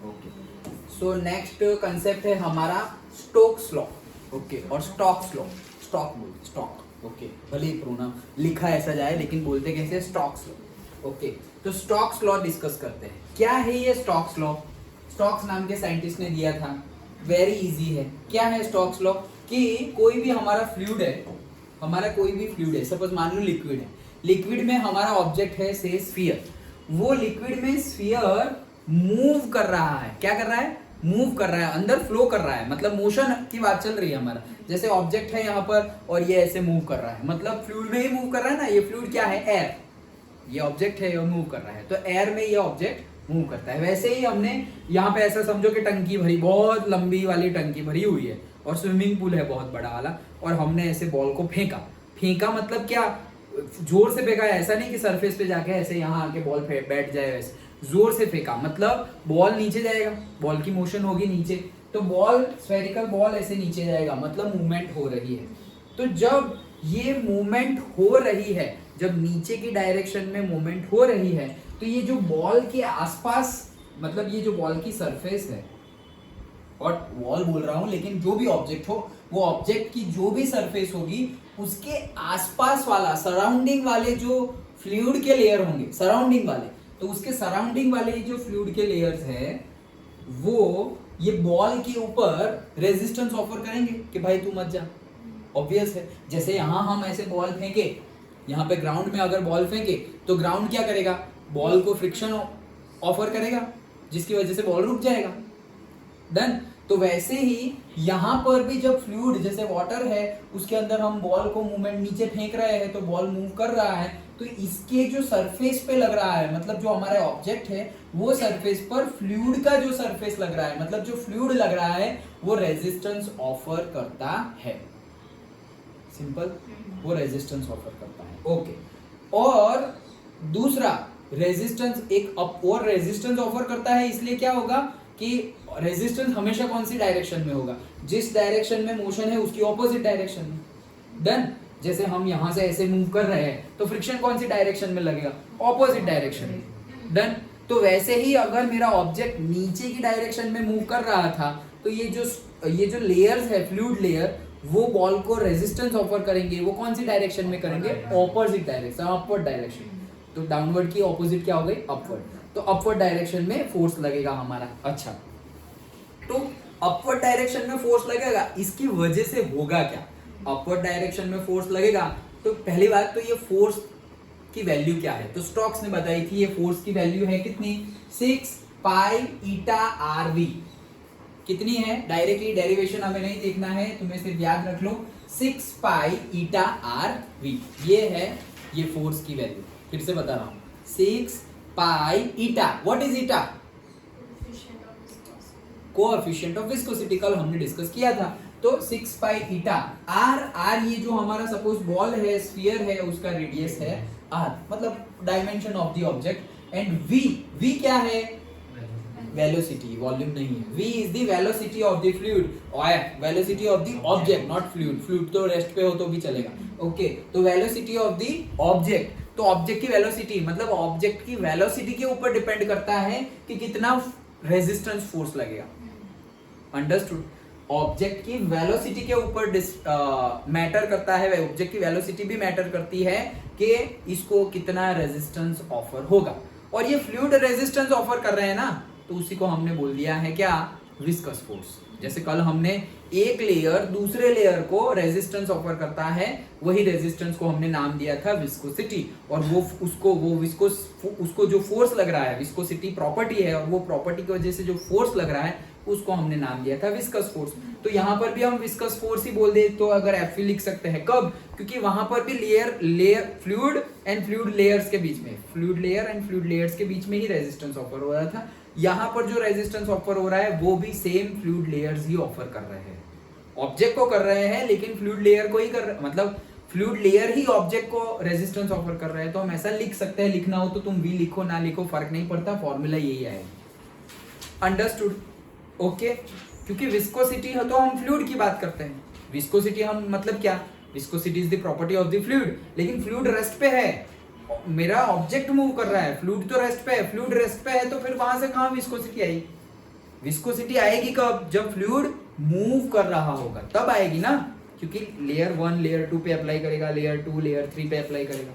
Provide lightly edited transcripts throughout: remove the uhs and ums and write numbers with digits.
Okay, so next concept है हमारा Stokes law. Okay, और स्टॉक्स लॉ, स्टॉक। ओके, भले ही प्रोनाउन लिखा ऐसा जाए लेकिन बोलते कैसे, स्टॉक्स लॉ। ओके, तो स्टॉक्स लॉ डिस्कस करते हैं। क्या है ये स्टॉक्स लॉ? स्टॉक्स नाम के साइंटिस्ट ने दिया था, वेरी इजी है। क्या है स्टॉक्स लॉ? कि कोई भी हमारा फ्लूइड है, सपोज मान लो लिक्विड है, लिक्विड में हमारा ऑब्जेक्ट है से स्फीयर, वो लिक्विड में स्फीयर मूव कर रहा है। क्या कर रहा है? मूव कर रहा है, अंदर फ्लो कर रहा है, मतलब मोशन की बात चल रही है हमारा। जैसे ऑब्जेक्ट है यहाँ पर और ये ऐसे मूव कर रहा है, मतलब फ्लूइड में ही मूव कर रहा है ना। ये फ्लूइड क्या है? एयर। ये ऑब्जेक्ट है, ये मूव कर रहा है, तो एयर में ये ऑब्जेक्ट मूव करता है। वैसे ही हमने यहाँ पे ऐसा समझो कि टंकी भरी, बहुत लंबी वाली टंकी भरी हुई है और स्विमिंग पूल है बहुत बड़ा वाला, और हमने ऐसे बॉल को फेंका मतलब क्या? जोर से फेंका है, ऐसा नहीं कि सरफेस पे जाके ऐसे यहाँ आके बॉल बैठ जाए, वैसे जोर से फेंका मतलब बॉल नीचे जाएगा, बॉल की मोशन होगी नीचे, तो बॉल, स्फेरिकल बॉल ऐसे नीचे जाएगा, मतलब मूवमेंट हो रही है। तो जब ये मूवमेंट हो रही है, जब नीचे की डायरेक्शन में मूवमेंट हो रही है, तो ये जो बॉल के आसपास, मतलब ये जो बॉल की सरफेस है, और वॉल बोल रहा हूं लेकिन जो भी ऑब्जेक्ट हो, वो ऑब्जेक्ट की जो भी सरफेस होगी, उसके आसपास वाला, सराउंडिंग वाले जो फ्लूइड के लेयर होंगे, सराउंडिंग वाले, तो उसके सराउंडिंग वाले जो फ्लूइड के लेयर्स है, वो ये बॉल के ऊपर रेजिस्टेंस ऑफर करेंगे कि भाई तू मत जा। ऑब्वियस है, जैसे यहाँ हम ऐसे बॉल फेंके, यहाँ पे ग्राउंड में अगर बॉल फेंके तो ग्राउंड क्या करेगा? बॉल को फ्रिक्शन ऑफर करेगा, जिसकी वजह से बॉल रुक जाएगा। डन। तो वैसे ही यहाँ पर भी जब फ्लूइड, जैसे वाटर है, उसके अंदर हम बॉल को मूवमेंट नीचे फेंक रहे हैं, तो बॉल मूव कर रहा है, तो इसके जो सरफेस पे लग रहा है, मतलब जो हमारा ऑब्जेक्ट है, वो सरफेस पर फ्लूइड का जो सरफेस लग रहा है, मतलब जो फ्लूइड लग रहा है, वो रेजिस्टेंस ऑफर करता है। सिंपल, वो रेजिस्टेंस ऑफर करता है। ओके, और दूसरा रेजिस्टेंस, एक और रेजिस्टेंस ऑफर करता है, इसलिए क्या होगा कि रेजिस्टेंस हमेशा कौन सी डायरेक्शन में होगा? जिस डायरेक्शन में मोशन है उसकी ऑपोजिट डायरेक्शन में। डन। जैसे हम यहां से ऐसे मूव कर रहे हैं, तो फ्रिक्शन कौन सी डायरेक्शन में लगेगा? ऑपोजिट डायरेक्शन में। डन। तो वैसे ही अगर मेरा ऑब्जेक्ट नीचे की डायरेक्शन में मूव कर रहा था, तो ये जो लेयर्स है, फ्लूइड लेयर, वो बॉल को रेजिस्टेंस ऑफर करेंगे। वो कौन सी डायरेक्शन में करेंगे? Opposite direction, upward direction. तो डाउनवर्ड की ऑपोजिट क्या हो गई? अपवर्ड। तो अपवर्ड डायरेक्शन में फोर्स लगेगा हमारा। अच्छा, तो अपवर्ड डायरेक्शन में फोर्स लगेगा, इसकी वजह से होगा क्या? अपवर्ड डायरेक्शन में फोर्स लगेगा, तो पहली बात तो ये फोर्स की वैल्यू क्या है? तो स्टोक्स ने बताई थी, ये फोर्स की वैल्यू है कितनी? 6 पाई ईटा आर वी। कितनी है? डायरेक्टली डेरिवेशन हमें नहीं देखना है, तुम्हें सिर्फ याद रख लो, 6 पाई ईटा आर वी, ये है ये फोर्स की वैल्यू। फिर से बता रहा हूं, 6 pi eta. What is eta? Coefficient of viscosity, कल हमने डिस्कस किया था। तो 6 पाई ईटा आर, ये जो हमारा सपोज बॉल है, स्फीयर है, उसका रेडियस है आर, मतलब dimension of the object. And V क्या है? वेलोसिटी, वॉल्यूम नहीं है। v is the velocity of the fluid, और velocity of the object, not fluid। fluid तो रेस्ट पे हो तो भी चलेगा। ओके, तो velocity of the object, तो ऑब्जेक्ट की वेलोसिटी, मतलब ऑब्जेक्ट की वेलोसिटी के ऊपर डिपेंड करता है कि कितना रेजिस्टेंस फोर्स लगेगा। अंडरस्टूड? ऑब्जेक्ट की वेलोसिटी के ऊपर मैटर करता है, ऑब्जेक्ट की वेलोसिटी भी मैटर करती है कि इसको कितना रेजिस्टेंस ऑफर होगा। और ये फ्लूइड रेजिस्टेंस ऑफर कर रहे हैं ना, तो उसी को हमने बोल दिया है क्या? Viscous force. जैसे कल हमने एक लेयर दूसरे लेयर को रेजिस्टेंस ऑफर करता है, वही रेजिस्टेंस को हमने नाम दिया था विस्कोसिटी। और उसको जो फोर्स लग रहा है, विस्कोसिटी प्रॉपर्टी है, और वो प्रॉपर्टी की वजह से जो फोर्स लग रहा है, उसको हमने नाम दिया था विस्कस फोर्स। तो यहाँ पर भी हम विस्कस फोर्स ही बोल दे तो अगर एफ लिख सकते हैं। कब? क्योंकि वहां पर भी layer fluid and fluid layers के बीच में, fluid layer and fluid layers के बीच में ही रेजिस्टेंस ऑफर हो रहा था। यहाँ पर जो रेजिस्टेंस ऑफर हो रहा है, वो भी सेम फ्लूइड लेयर्स ही ऑफर कर रहे हैं। ऑब्जेक्ट को कर रहे हैं, लेकिन फ्लूइड लेयर को ही कर रहे, मतलब फ्लूइड लेयर ही ऑब्जेक्ट को रेजिस्टेंस ऑफर कर रहे हैं। तो हम ऐसा लिख सकते हैं, लिखना हो तो तुम वी लिखो, ना लिखो, फर्क नहीं पड़ता, फॉर्मूला यही आएगा। अंडरस्टूड? ओके, क्योंकि विस्कोसिटी है तो हम फ्लूइड की बात करते हैं। विस्कोसिटी हम मतलब क्या? Viscosity is the property of the fluid, लेकिन फ्लूइड रेस्ट पे है, मेरा ऑब्जेक्ट मूव कर रहा है, फ्लूइड तो रेस्ट पे है, फ्लूइड रेस्ट पे है तो फिर वहां से कहाँ विस्कोसिटी आएगी? विस्कोसिटी आएगी कब? जब फ्लूइड मूव कर रहा होगा तब आएगी ना, क्योंकि लेयर 1 लेयर 2 पे अप्लाई करेगा, लेयर 2 लेयर 3 पे अप्लाई करेगा।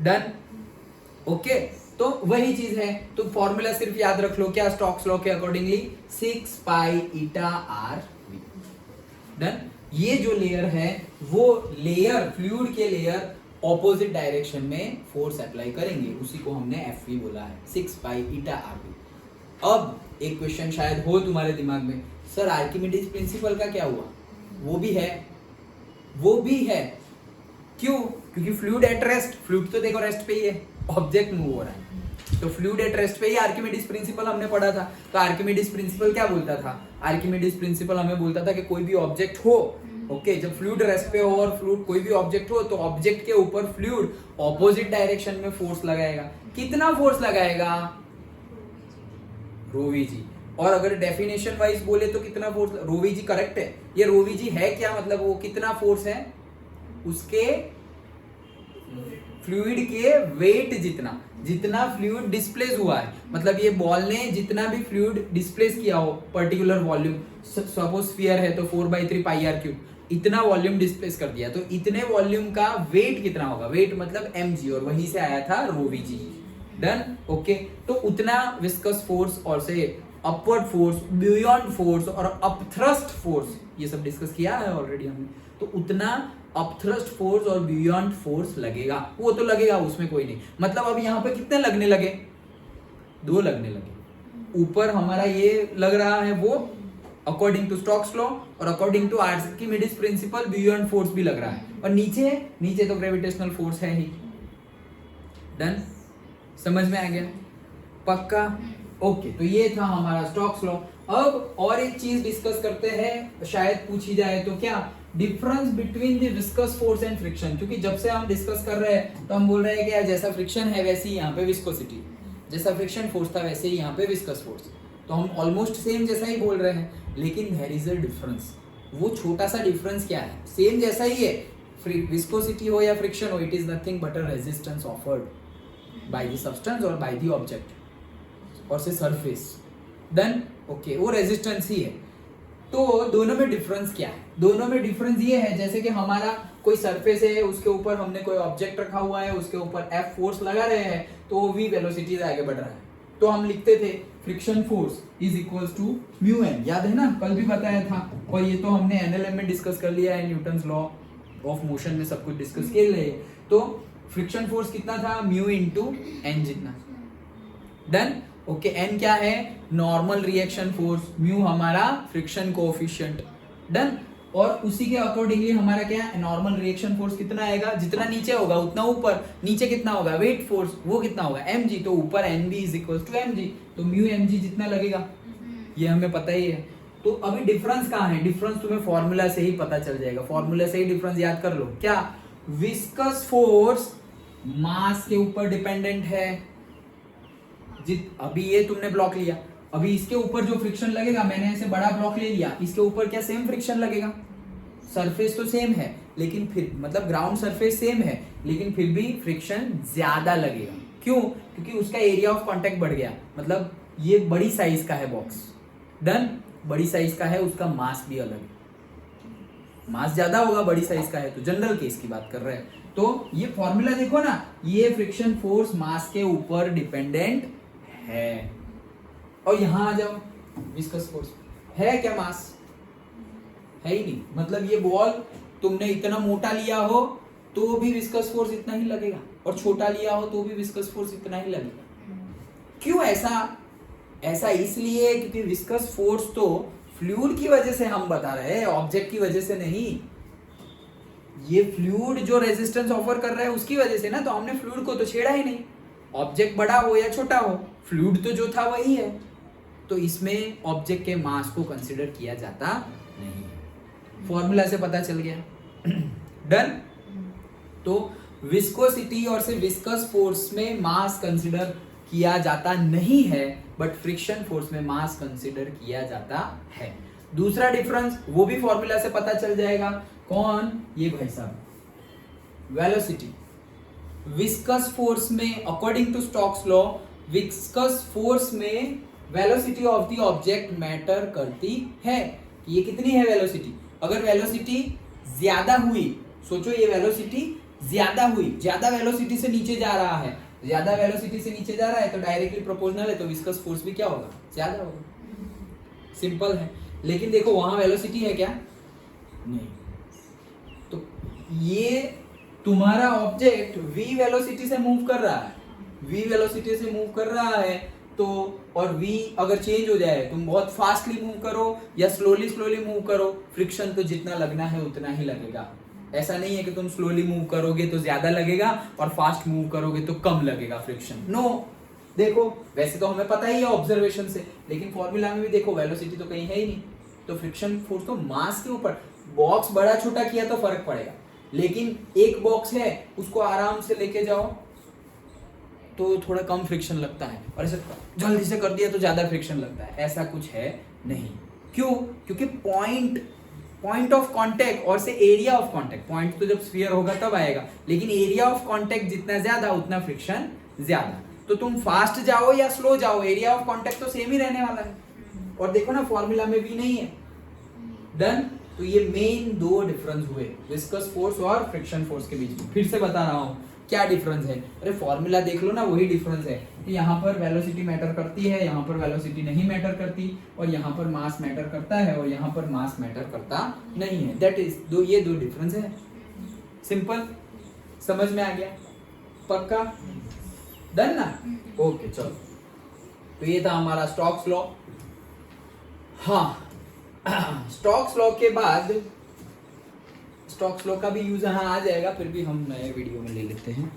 डन? ओके, तो वही चीज है। तो फॉर्मूला सिर्फ याद रख लो, क्या? स्टोक्स लॉ के accordingly 6 pi eta R V. Done? ये जो लेयर है वो लेयर, फ्लूइड के लेयर ऑपोजिट डायरेक्शन में फोर्स अप्लाई करेंगे, उसी को हमने एफ वी बोला है, 6 पाई ईटा आर वी। अब एक क्वेश्चन शायद हो तुम्हारे दिमाग में, सर आर्किमिडीज प्रिंसिपल का क्या हुआ? वो भी है, वो भी है। क्यों? क्योंकि फ्लूइड एट रेस्ट, फ्लूइड तो देखो रेस्ट पे ही है, ऑब्जेक्ट मूव हो रहा है, तो फ्लूइड एट रेस्ट पे ही आर्किमिडीज प्रिंसिपल हमने पढ़ा था। तो आर्किमिडीज प्रिंसिपल क्या बोलता था? आर्किमिडीज प्रिंसिपल हमें बोलता था कि कोई भी ऑब्जेक्ट हो, ओके, जब फ्लूइड रेस्ट पे हो और फ्लूइड कोई भी ऑब्जेक्ट हो तो ऑब्जेक्ट के ऊपर फ्लूइड ऑपोजिट डायरेक्शन में फोर्स लगाएगा। कितना फोर्स लगाएगा? ρVg। और अगर डेफिनेशन वाइज बोले तो कितना फोर्स? ρVg करेक्ट है। ये ρVg है क्या? मतलब वो कितना फोर्स है? उसके फ्लूइड के वेट जितना, जितना फ्लूइड डिस्प्लेस हुआ है, मतलब ये बॉल ने जितना भी फ्लूइड डिस्प्लेस किया हो पर्टिकुलर वॉल्यूम, सपोज स्फीयर है तो 4/3 पाई आर क्यूब, इतना वॉल्यूम डिस्प्लेस कर दिया, तो इतने वॉल्यूम का वेट कितना होगा? वेट मतलब mg, और वहीं से आया था ρVg। डन? ओके, तो उतना विस्कस फोर्स और से अपवर्ड फोर्स, बियॉन्ड फोर्स और अपथ्रस्ट फोर्स, ये सब डिस्कस किया है ऑलरेडी हमने, तो उतना अपथ्रस्ट फोर्स और बियॉन्ड फोर्स लगेगा, वो तो लगेगा, उसमें कोई नहीं। मतलब अब यहाँ पे कितने लगने लगे? 2 लगने लगे। ऊपर हमारा ये लग रहा है वो अकॉर्डिंग टू स्टोक्स लॉ, और according to Archimedes principle buoyant force भी लग रहा है, और नीचे तो ग्रेविटेशनल फोर्स है ही। डन? समझ में आ गया? पक्का? ओके, तो ये था हमारा स्टोक्स लॉ। अब और एक चीज डिस्कस करते हैं, शायद पूछी जाए तो, क्या? Difference between the viscous force and friction. क्योंकि जब से हम डिस्कस कर रहे हैं तो हम बोल रहे हैं कि यार जैसा फ्रिक्शन है वैसे ही यहाँ पे विस्कोसिटी, जैसा फ्रिक्शन फोर्स था वैसे ही यहाँ पे विस्कस फोर्स, तो हम ऑलमोस्ट सेम जैसा ही बोल रहे हैं, लेकिन देयर इज अ डिफरेंस। वो छोटा सा डिफरेंस क्या है? सेम जैसा ही है, विस्कोसिटी हो या फ्रिक्शन हो, it is nothing but a resistance offered by the substance और बाय द ऑब्जेक्ट और से सरफेस। देन ओके, वो रेजिस्टेंस ही है। तो दोनों में डिफरेंस क्या है? दोनों में डिफरेंस ये है, जैसे कि हमारा कोई सरफेस है, उसके ऊपर हमने कोई ऑब्जेक्ट रखा हुआ है, उसके ऊपर F फोर्स लगा रहे हैं, तो वो v वेलोसिटी से आगे बढ़ रहा है, तो हम लिखते थे friction force is equals to mu N, याद है ना? कल भी बताया था, और ये तो हमने एनएलएम में डिस्कस कर लिया है, न्यूटन्स लॉ ऑफ मोशन में सब कुछ डिस्कस कर लिए। तो फ्रिक्शन फोर्स कितना था? म्यू इंटू एन जितना। डन? ओके, एन क्या है? नॉर्मल रिएक्शन फोर्स, म्यू हमारा फ्रिक्शन कोएफिशिएंट। डन? और उसी के अकॉर्डिंगली हमारा क्या है? नॉर्मल रिएक्शन फोर्स कितना आएगा? जितना नीचे होगा उतना ऊपर, नीचे कितना होगा? वेट फोर्स, वो कितना होगा? mg, तो ऊपर nb is equal to mg, तो म्यू mg जितना लगेगा, ये हमें पता ही है। तो अभी डिफरेंस कहाँ है? डिफरेंस तुम्हें फॉर्मूला से ही पता चल जाएगा, फॉर्मूला से ही डिफरेंस याद कर लो। क्या? विस्कस फोर्स मास के ऊपर डिपेंडेंट है। अभी ये तुमने ब्लॉक लिया, अभी इसके ऊपर जो फ्रिक्शन लगेगा, मैंने ऐसे बड़ा ब्लॉक ले लिया, इसके ऊपर क्या सेम फ्रिक्शन लगेगा? सरफेस तो सेम है, लेकिन फिर मतलब ग्राउंड सरफेस सेम है, लेकिन फिर भी फ्रिक्शन ज्यादा लगेगा। क्यों? क्योंकि उसका एरिया ऑफ कांटेक्ट बढ़ गया, मतलब ये बड़ी साइज का है बॉक्स। डन? बड़ी साइज का है, उसका मास भी अलग है, मास ज्यादा होगा, बड़ी साइज का है, तो जनरल केस की बात कर रहे हैं। तो ये फॉर्मूला देखो ना, ये फ्रिक्शन फोर्स मास के ऊपर डिपेंडेंट है। और यहां आ जाओ, विस्कस फोर्स है क्या? मास है ही नहीं, मतलब ये बॉल तुमने इतना मोटा लिया हो तो भी विस्कस फोर्स इतना ही लगेगा, और छोटा लिया हो तो भी विस्कस फोर्स इतना ही लगेगा। क्यों ऐसा? ऐसा इसलिए क्योंकि विस्कस फोर्स तो फ्लूइड की वजह से हम बता रहे हैं, ऑब्जेक्ट की वजह से नहीं। ये फ्लूइड जो रेजिस्टेंस ऑफर कर रहा है उसकी वजह से ना, तो हमने फ्लूइड को तो छेड़ा ही नहीं। ऑब्जेक्ट बड़ा हो या छोटा हो, फ्लूइड तो जो था वही है, तो इसमें ऑब्जेक्ट के मास को कंसीडर किया जाता नहीं। फॉर्मूला से पता चल गया। डन? तो विस्कोसिटी और से विस्कस फोर्स में मास कंसीडर किया जाता नहीं है, बट फ्रिक्शन फोर्स में मास कंसीडर किया जाता है। दूसरा डिफरेंस, वो भी फॉर्मूला से पता चल जाएगा। कौन? ये भाई साहब, वेलोसिटी। विस्कस फोर्स में according to Stokes law viscous force में velocity of the object matter करती है। ये कितनी है वेलोसिटी? अगर वेलोसिटी ज्यादा हुई, सोचो ये वेलोसिटी ज्यादा हुई, ज्यादा वेलोसिटी से नीचे जा रहा है, ज्यादा वेलोसिटी से नीचे जा रहा है तो डायरेक्टली प्रोपोर्शनल है, तो विस्कस फोर्स भी क्या होगा? ज्यादा होगा। सिंपल है। लेकिन देखो वहां वेलोसिटी है क्या? नहीं। तो ये तुम्हारा ऑब्जेक्ट v वेलोसिटी से मूव कर रहा है, v वेलोसिटी से मूव कर रहा है, तो और v अगर चेंज हो जाए, तुम बहुत फास्टली मूव करो या स्लोली मूव करो, फ्रिक्शन तो जितना लगना है उतना ही लगेगा। ऐसा नहीं है कि तुम स्लोली मूव करोगे तो ज्यादा लगेगा और फास्ट मूव करोगे तो कम लगेगा फ्रिक्शन। नो, देखो वैसे तो हमें पता ही है ऑब्जर्वेशन से, लेकिन फॉर्मूला में भी देखो वेलोसिटी तो कहीं है ही नहीं, तो फ्रिक्शन फोर्स तो मास के ऊपर, बॉक्स बड़ा छोटा किया तो फर्क पड़ेगा, लेकिन एक बॉक्स है उसको आराम से लेके जाओ तो थोड़ा कम फ्रिक्शन लगता है, और ऐसे जल्दी से कर दिया तो ज्यादा फ्रिक्शन लगता है। ऐसा कुछ है नहीं। क्यों? क्योंकि पॉइंट ऑफ कांटेक्ट और से एरिया ऑफ कांटेक्ट, पॉइंट तो जब स्फीयर होगा तब आएगा, लेकिन एरिया ऑफ कांटेक्ट जितना ज्यादा उतना फ्रिक्शन ज्यादा। तो तुम फास्ट जाओ या स्लो जाओ, एरिया ऑफ कांटेक्ट तो सेम ही रहने वाला है। और देखो ना फॉर्मूला में भी नहीं है। डन। तो ये मेन दो डिफरेंस हुए विस्कस फोर्स और फ्रिक्शन फोर्स के बीच में। फिर से बता रहा हूँ क्या डिफरेंस है। अरे फॉर्मूला देख लो ना, वही डिफरेंस है कि यहाँ पर वेलोसिटी मैटर करती है, यहाँ पर वेलोसिटी नहीं मैटर करती, और यहाँ पर मास मैटर करता है और यहाँ पर मास मैटर करता नहीं है। दैट इज ये दो डिफरेंस है। सिंपल, समझ में आ गया? पक्का? डन ना? ओके चलो, तो ये था हमारा स्टोक्स लॉ। हाँ, स्टोक्स लॉ के बाद स्टोक्स लॉ का भी यूज यहाँ आ जाएगा, फिर भी हम नए वीडियो में ले लेते हैं।